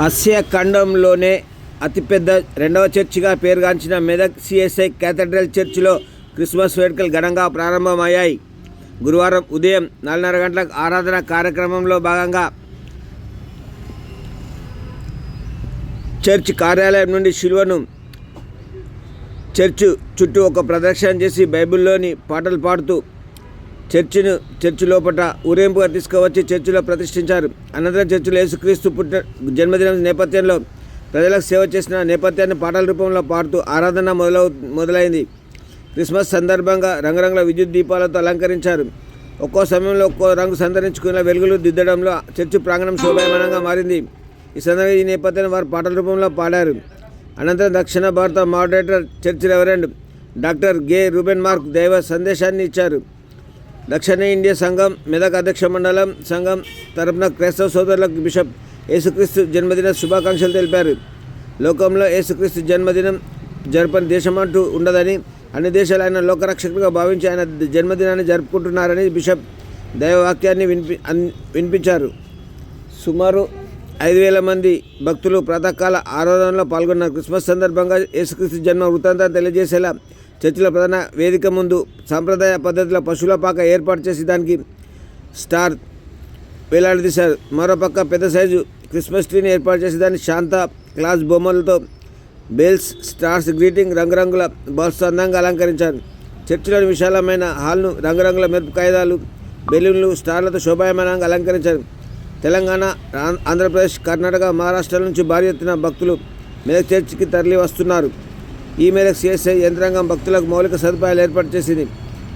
Asia ఖండంలోనే అతిపెద్ద రెండవ చర్చిగా పేరుగాంచిన మెదక్ సిఎస్ఐ కేథడ్రల్ చర్చిలో క్రిస్మస్ వేడుకలు ఘనంగా ప్రారంభమయ్యాయి. గురువారం ఉదయం 4:30 గంటలకు ఆరాధన కార్యక్రమంలో భాగంగా చర్చ్ కార్యాలయం నుండి శిలువను చర్చ్ చుట్టూ ఒక ప్రదక్షిణ చేసి బైబిల్లోని పాటలు పాడుతూ చర్చి లోపల ఊరేంపుగా తీసుకువచ్చి చర్చిలో ప్రతిష్ఠించారు. అనంతరం చర్చిలో యేసుక్రీస్తు జన్మదినం నేపథ్యంలో ప్రజలకు సేవ చేసిన నేపథ్యాన్ని పాటల రూపంలో పాడుతూ ఆరాధన మొదలైంది. క్రిస్మస్ సందర్భంగా రంగురంగుల విద్యుత్ దీపాలతో అలంకరించారు. ఒక్కో సమయంలో ఒక్కో రంగు సంతరించుకున్న వెలుగులు దిద్దడంలో చర్చి ప్రాంగణం శోభాయమానంగా మారింది. ఈ సందర్భంగా ఈ నేపథ్యాన్ని వారు పాటల రూపంలో పాడారు. అనంతరం దక్షిణ భారత మోడరేటర్ చర్చ్ రెవరెండ్ డాక్టర్ గే రూబెన్ మార్క్ దైవ సందేశాన్ని ఇచ్చారు. దక్షిణ ఇండియా సంఘం మెదక్ అధ్యక్ష మండలం సంఘం తరపున క్రైస్తవ సోదరులకు బిషప్ యేసుక్రీస్తు జన్మదిన శుభాకాంక్షలు తెలిపారు. లోకంలో యేసుక్రీస్తు జన్మదినం జరపని దేశమంటూ ఉండదని, అన్ని దేశాలు ఆయన లోకరక్షకుడిగా భావించి ఆయన జన్మదినాన్ని జరుపుకుంటున్నారని బిషప్ దైవవాక్యాన్ని వినిపించారు. సుమారు 5,000 మంది భక్తులు ప్రాతకాల ఆరాధనలో పాల్గొన్నారు. క్రిస్మస్ సందర్భంగా యేసుక్రీస్తు జన్మ వృత్తాంతాన్ని తెలియజేసేలా చర్చిల ప్రధాన వేదిక ముందు సాంప్రదాయ పద్ధతిలో పశువుల పాక ఏర్పాటు చేసి దానికి స్టార్ వేలాడదీశారు. మరోపక్క పెద్ద సైజు క్రిస్మస్ ట్రీని ఏర్పాటు చేసి దాన్ని శాంతా క్లాస్ బొమ్మలతో బెల్స్, స్టార్స్, గ్రీటింగ్ రంగురంగుల బాల్స్తో అందంగా అలంకరించారు. చర్చిలోని విశాలమైన హాల్ను రంగురంగుల మెరుపు కాగితాలు, బెలూన్లు, స్టార్లతో శోభాయమానంగా అలంకరించారు. తెలంగాణ, ఆంధ్రప్రదేశ్, కర్ణాటక, మహారాష్ట్ర నుంచి భారీ ఎత్తున భక్తులు మెదక్ చర్చికి తరలి వస్తున్నారు. ఈ మేరకు సిఎస్ఐ యంత్రాంగం భక్తులకు మౌలిక సదుపాయాలు ఏర్పాటు చేసింది.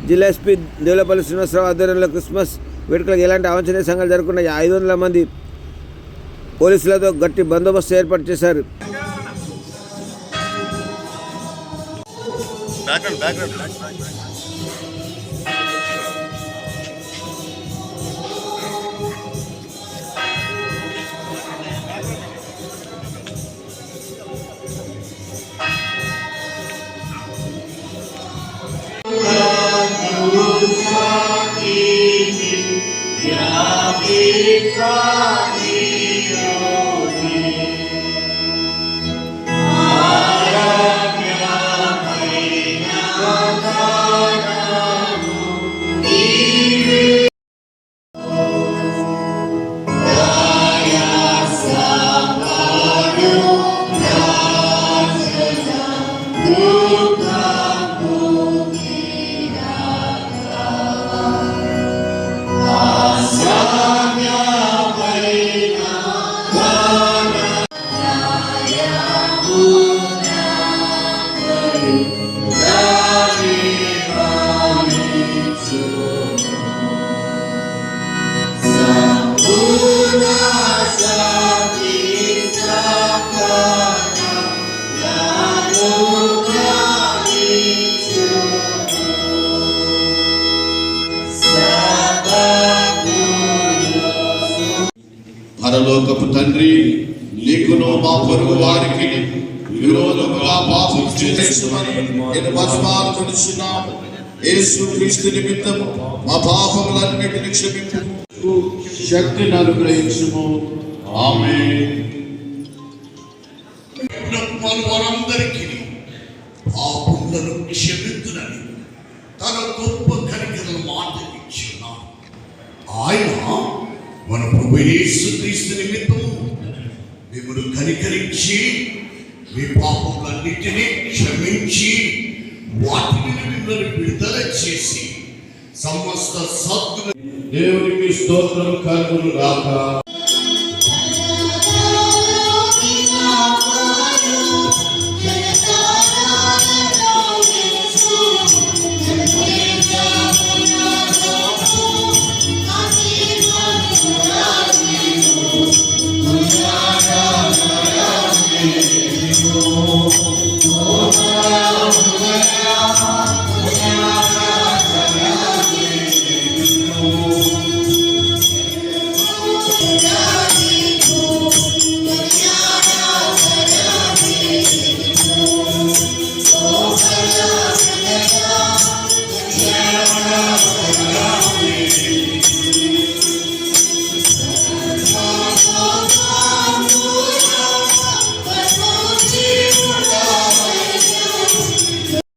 జిల్లా ఎస్పీ దేవులపల్లి శ్రీనివాసరావు ఆధ్వర్యంలో క్రిస్మస్ వేడుకలకు ఎలాంటి అవాంఛనీయ సంఘాలు జరగకుండా 500 మంది పోలీసులతో గట్టి బందోబస్తు ఏర్పాటు చేశారు. పరలోకపు తండ్రి, నీకును మా పొరుగు వారికి విరోధముగా పాపం చేసేమని నేను వర్షమాలు కొలుస్తున్నాము. యేసుక్రీస్తు నిమిత్తం మా పాపములన్నిటిని క్షమించు, శక్తిని అనుగ్రహించుము. ఆమేన్. వారందరికీ పాపములను క్షమించునని తన గొప్ప కనికరను మాట ఇచ్చున్నాడు. ఆయన మన ప్రభు యేసుక్రీస్తు నిమిత్తము మిమ్మల్ని కనికరించి మీ పాపములన్నిటినీ క్షమించి వాటిని మిమ్మల్ని విడుదల చేసి సమస్త సద్గుణ దేవునికి స్తోత్రం కలుగును గాక.